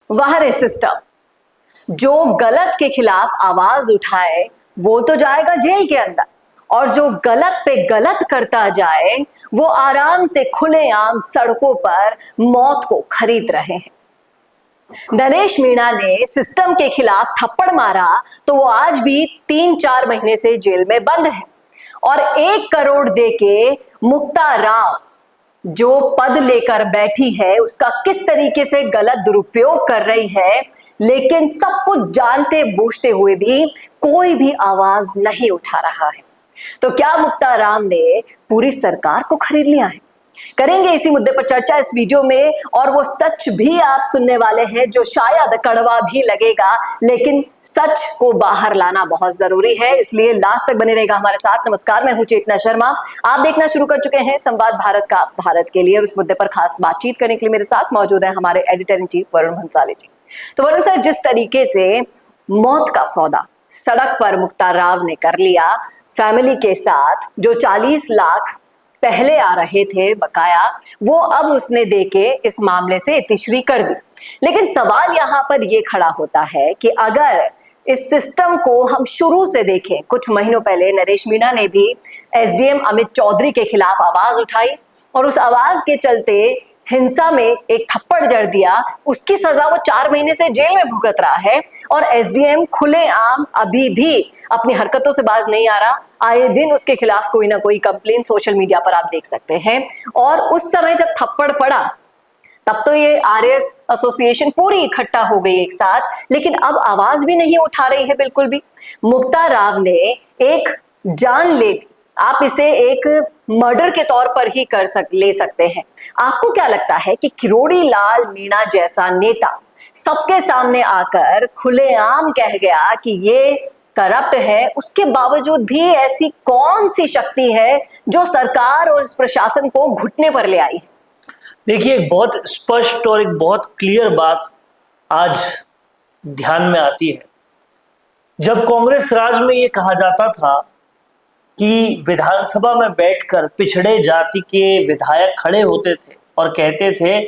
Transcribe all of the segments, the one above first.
वाह रे सिस्टम, जो गलत के खिलाफ आवाज उठाए वो तो जाएगा जेल के अंदर, और जो गलत पे गलत करता जाए वो आराम से खुलेआम सड़कों पर मौत को खरीद रहे हैं। नरेश मीणा ने सिस्टम के खिलाफ थप्पड़ मारा तो वो आज भी 3-4 महीने से जेल में बंद है, और 1 करोड़ देके मुक्ता राव जो पद लेकर बैठी है उसका किस तरीके से गलत दुरुपयोग कर रही है, लेकिन सब कुछ जानते बूझते हुए भी कोई भी आवाज नहीं उठा रहा है। तो क्या मुक्ता राव ने पूरी सरकार को खरीद लिया है? करेंगे इसी मुद्दे पर चर्चा इस वीडियो में, और वो सच भी आप सुनने वाले हैं जो शायद कड़वा भी लगेगा, लेकिन सच को बाहर लाना बहुत जरूरी है, इसलिए लास्ट तक बने रहेगा हमारे साथ। नमस्कार, मैं हूं चेतना शर्मा। आप देखना शुरू कर चुके हैं संवाद भारत का भारत के लिए, और इस मुद्दे पर खास बातचीत करने के लिए मेरे साथ मौजूद है हमारे editor in chief Varun Bhansali ji. तो वरुण सर, जिस तरीके से मौत का सौदा सड़क पर मुक्ता राव ने कर लिया फैमिली के साथ, जो 40 लाख पहले आ रहे थे बकाया, वो अब उसने देके इस मामले से इतिश्री कर दी। लेकिन सवाल यहाँ पर ये खड़ा होता है कि अगर इस सिस्टम को हम शुरू से देखें, कुछ महीनों पहले नरेश मीणा ने भी एसडीएम अमित चौधरी के खिलाफ आवाज उठाई और उस आवाज के चलते हिंसा में एक थप्पड़ जड़ दिया, उसकी सजा वो 4 महीने से जेल में भुगत रहा है, और एसडीएम खुलेआम अभी भी अपनी हरकतों से बाज नहीं आ रहा। आए दिन उसके खिलाफ कोई ना कोई कंप्लेन सोशल मीडिया पर आप देख सकते हैं। और उस समय जब थप्पड़ पड़ा तब तो ये आरएस एसोसिएशन पूरी इकट्ठा हो गई एक साथ, लेकिन अब आवाज भी नहीं उठा रही है बिल्कुल भी। मुक्ता राव ने एक जान ले ली, आप इसे एक मर्डर के तौर पर ही ले सकते हैं। आपको क्या लगता है कि किरोड़ी लाल मीणा जैसा नेता सबके सामने आकर खुलेआम कह गया कि ये करप्ट है, उसके बावजूद भी ऐसी कौन सी शक्ति है जो सरकार और इस प्रशासन को घुटने पर ले आई है? देखिए, एक बहुत स्पष्ट और एक बहुत क्लियर बात आज ध्यान में आती है। जब कांग्रेस राज में ये कहा जाता था कि विधानसभा में बैठकर पिछड़े जाति के विधायक खड़े होते थे और कहते थे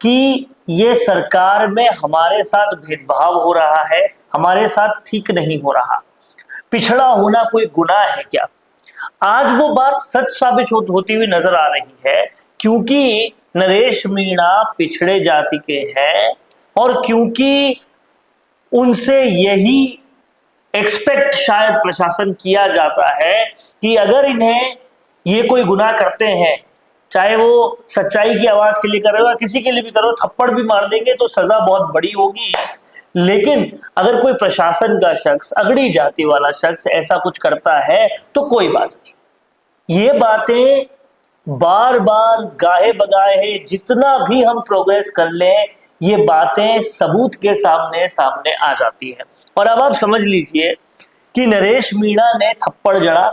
कि ये सरकार में हमारे साथ भेदभाव हो रहा है, हमारे साथ ठीक नहीं हो रहा, पिछड़ा होना कोई गुनाह है क्या? आज वो बात सच साबित होती हुई नजर आ रही है, क्योंकि नरेश मीणा पिछड़े जाति के हैं और क्योंकि उनसे यही एक्सपेक्ट शायद प्रशासन किया जाता है कि अगर इन्हें ये कोई गुनाह करते हैं, चाहे वो सच्चाई की आवाज के लिए कर रहे हो या किसी के लिए भी करो, थप्पड़ भी मार देंगे तो सजा बहुत बड़ी होगी। लेकिन अगर कोई प्रशासन का शख्स, अगड़ी जाति वाला शख्स ऐसा कुछ करता है तो कोई बात नहीं। ये बातें बार बार गाहे बगाहे जितना भी हम प्रोग्रेस कर लें, ये बातें सबूत के सामने सामने आ जाती है। और अब आप समझ लीजिए कि नरेश मीणा ने थप्पड़ जड़ा,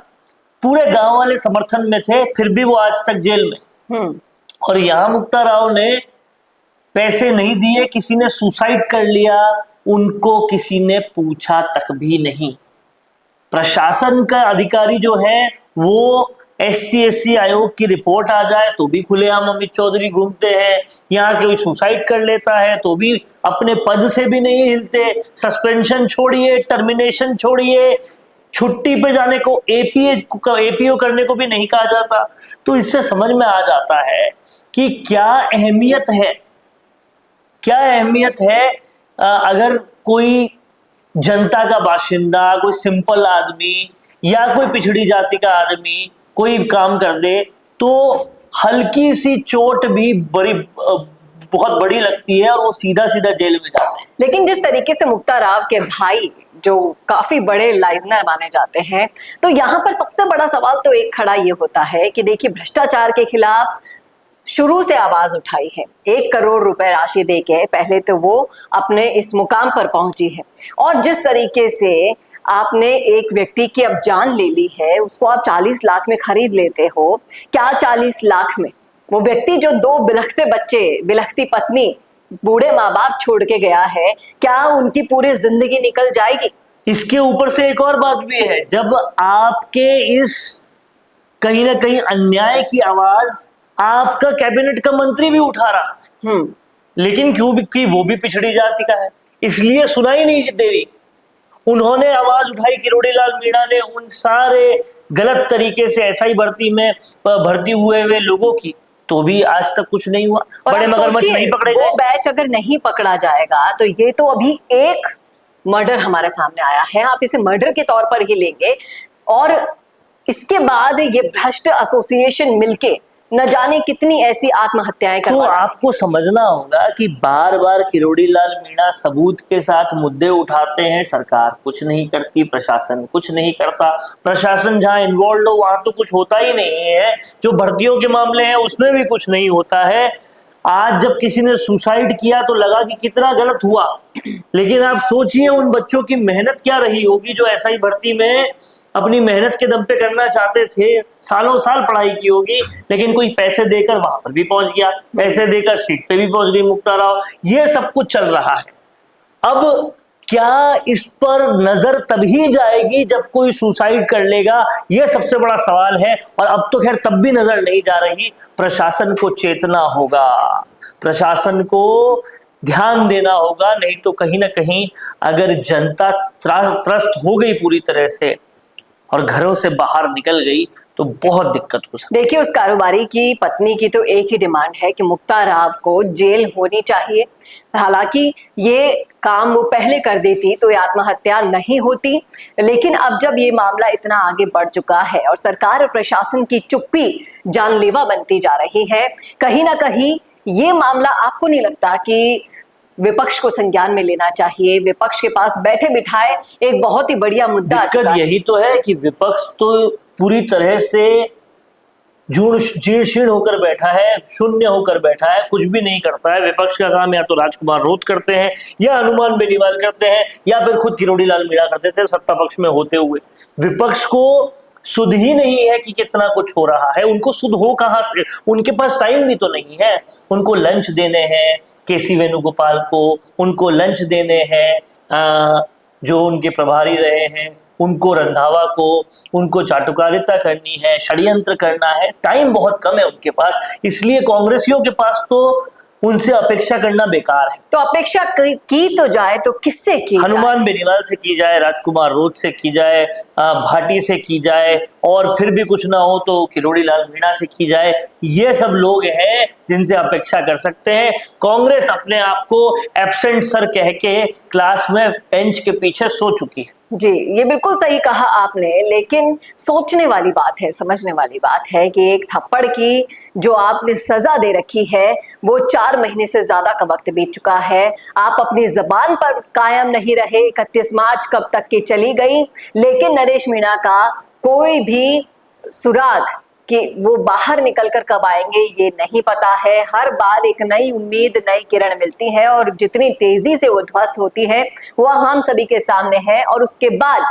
पूरे गांव वाले समर्थन में थे, फिर भी वो आज तक जेल में। और यहां मुक्ता राव ने पैसे नहीं दिए, किसी ने सुसाइड कर लिया, उनको किसी ने पूछा तक भी नहीं। प्रशासन का अधिकारी जो है वो ST-SC आयोग की रिपोर्ट आ जाए तो भी खुलेआम अमित चौधरी घूमते हैं, यहाँ कोई सुसाइड कर लेता है तो भी अपने पद से भी नहीं हिलते। सस्पेंशन छोड़िए, टर्मिनेशन छोड़िए, छुट्टी पे जाने को APO करने को भी नहीं कहा जाता। तो इससे समझ में आ जाता है कि क्या अहमियत है अगर कोई जनता का बाशिंदा, कोई सिंपल आदमी या कोई पिछड़ी जाति का आदमी कोई काम कर दे तो हल्की सी चोट भी बहुत बड़ी लगती है और वो सीधा सीधा जेल में जाते हैं। लेकिन जिस तरीके से मुक्ता राव के भाई जो काफी बड़े लाइजनर माने जाते हैं, तो यहाँ पर सबसे बड़ा सवाल तो एक खड़ा ये होता है कि देखिए, भ्रष्टाचार के खिलाफ शुरू से आवाज उठाई है, 1 करोड़ रुपए राशि देके पहले तो वो अपने इस मुकाम पर पहुंची है, और जिस तरीके से आपने एक व्यक्ति की अब जान ले ली है, उसको आप 40 लाख में खरीद लेते हो। क्या 40 लाख में वो व्यक्ति जो 2 बिलखते बच्चे, बिलखती पत्नी, बूढ़े माँ बाप छोड़ के गया है, क्या उनकी पूरी जिंदगी निकल जाएगी? इसके ऊपर से एक और बात भी है, जब आपके इस कहीं ना कहीं अन्याय की आवाज आपका कैबिनेट का मंत्री भी उठा रहा है, लेकिन क्योंकि वो भी पिछड़ी जाति का है इसलिए सुनाई नहीं दे रही। उन्होंने आवाज उठाई, किरोड़ी लाल मीणा ने, उन सारे गलत तरीके से एसआई भर्ती में भर्ती हुए लोगों की, तो भी आज तक कुछ नहीं हुआ। बड़े मगरमच्छ नहीं पकड़े गए। वो बैच अगर नहीं पकड़ा जाएगा तो ये तो अभी एक मर्डर हमारे सामने आया है, आप इसे मर्डर के तौर पर ही लेंगे, और इसके बाद ये भ्रष्ट एसोसिएशन मिलके न जाने कितनी ऐसी आत्महत्याएं तो करवा रहे हैं। आपको समझना होगा कि बार बार किरोड़ी लाल मीणा सबूत के साथ मुद्दे उठाते हैं, सरकार कुछ नहीं करती, प्रशासन कुछ नहीं करता। प्रशासन जहां इन्वॉल्व हो वहां तो कुछ होता ही नहीं है। जो भर्तियों के मामले हैं उसमें भी कुछ नहीं होता है। आज जब किसी ने सुसाइड किया तो लगा कि कितना गलत हुआ, लेकिन आप सोचिए उन बच्चों की मेहनत क्या रही होगी जो एसआई भर्ती में अपनी मेहनत के दम पे करना चाहते थे। सालों साल पढ़ाई की होगी, लेकिन कोई पैसे देकर वहां पर भी पहुंच गया, पैसे देकर सीट पे भी पहुंच गई मुक्ता राव। ये सब कुछ चल रहा है। अब क्या इस पर नजर तभी जाएगी जब कोई सुसाइड कर लेगा, यह सबसे बड़ा सवाल है। और अब तो खैर तब भी नजर नहीं जा रही। प्रशासन को चेतना होगा, प्रशासन को ध्यान देना होगा, नहीं तो कहीं ना कहीं अगर जनता त्रस्त हो गई पूरी तरह से और घरों से बाहर निकल गई तो बहुत दिक्कत हो सकती है। देखिए, उस कारोबारी की पत्नी की तो एक ही डिमांड है कि मुक्ता राव को जेल होनी चाहिए। हालांकि ये काम वो पहले कर देती तो ये आत्महत्या नहीं होती, लेकिन अब जब ये मामला इतना आगे बढ़ चुका है और सरकार और प्रशासन की चुप्पी जानलेवा बनती जा रही है, कहीं ना कहीं ये मामला, आपको नहीं लगता कि विपक्ष को संज्ञान में लेना चाहिए? विपक्ष के पास बैठे बिठाए एक बहुत ही बढ़िया मुद्दा। दिक्कत यही तो है कि विपक्ष तो पूरी तरह से जीर्ण शीर्ण होकर बैठा है, शून्य होकर बैठा है, कुछ भी नहीं करता है। विपक्ष का काम या तो राजकुमार रोत करते हैं, या हनुमान बेनीवाल करते हैं, या फिर खुद किरोड़ी लाल मीणा करते थे सत्ता पक्ष में होते हुए। विपक्ष को सुध ही नहीं है कि कितना कुछ हो रहा है। उनको सुध हो कहां से? उनके पास टाइम भी तो नहीं है। उनको लंच देने हैं केसी वेणुगोपाल को, उनको लंच देने हैं जो उनके प्रभारी रहे हैं, उनको रंधावा को, उनको चाटुकारिता करनी है, षड्यंत्र करना है। टाइम बहुत कम है उनके पास, इसलिए कांग्रेसियों के पास तो उनसे अपेक्षा करना बेकार है। तो अपेक्षा की तो जाए तो किससे की? हनुमान बेनीवाल से की जाए, राजकुमार रोत से की जाए, भाटी से की जाए, और फिर भी कुछ ना हो तो किरोड़ी लाल मीणा से की जाए। ये सब लोग हैं जिनसे अपेक्षा कर सकते हैं। कांग्रेस अपने आप को एब्सेंट सर कह के क्लास में बेंच के पीछे सो चुकी है। जी, ये बिल्कुल सही कहा आपने, लेकिन सोचने वाली बात है, समझने वाली बात है कि एक थप्पड़ की जो आपने सजा दे रखी है वो 4 महीने से ज्यादा का वक्त बीत चुका है। आप अपनी जबान पर कायम नहीं रहे। 31 मार्च कब तक की चली गई, लेकिन नरेश मीणा का कोई भी सुराग कि वो बाहर निकलकर कब आएंगे ये नहीं पता है। हर बार एक नई उम्मीद, नई किरण मिलती है और जितनी तेजी से वो ध्वस्त होती है वह हम सभी के सामने है। और उसके बाद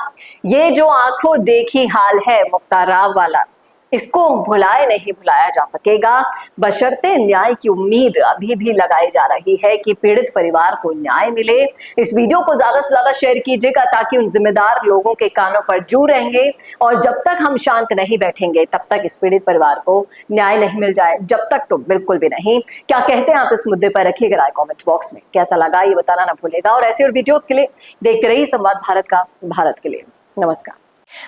ये जो आंखों देखी हाल है मुक्ता राव वाला, इसको नहीं भुलाया जा सकेगा, बशर्ते न्याय की उम्मीद अभी भी लगाई जा रही है कि पीड़ित परिवार को न्याय मिले। इस वीडियो को ज्यादा से ज्यादा शेयर कीजिएगा ताकि उन जिम्मेदार लोगों के कानों पर जू रहेंगे। और जब तक हम शांत नहीं बैठेंगे तब तक इस पीड़ित परिवार को न्याय नहीं मिल जाए, जब तक तो बिल्कुल भी नहीं। क्या कहते हैं आप इस मुद्दे पर? रखिएगा राय कॉमेंट बॉक्स में, कैसा लगा ये बताना ना भूलेगा। और ऐसे और वीडियोज के लिए देखते रहिए संवाद भारत का, भारत के लिए। नमस्कार।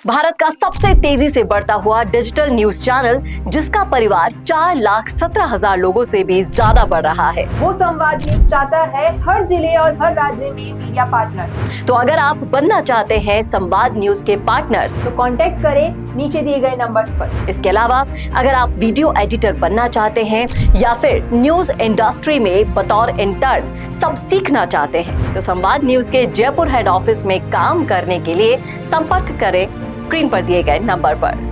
भारत का सबसे तेजी से बढ़ता हुआ डिजिटल न्यूज चैनल, जिसका परिवार 4,17,000 लोगों से भी ज्यादा बढ़ रहा है, वो संवाद न्यूज चाहता है हर जिले और हर राज्य में मीडिया पार्टनर्स। तो अगर आप बनना चाहते हैं संवाद न्यूज के पार्टनर्स तो कांटेक्ट करें नीचे दिए गए नंबर्स पर। इसके अलावा अगर आप वीडियो एडिटर बनना चाहते हैं या फिर न्यूज इंडस्ट्री में बतौर इंटर्न सब सीखना चाहते हैं तो संवाद न्यूज के जयपुर हेड ऑफिस में काम करने के लिए संपर्क करें स्क्रीन पर दिए गए नंबर पर।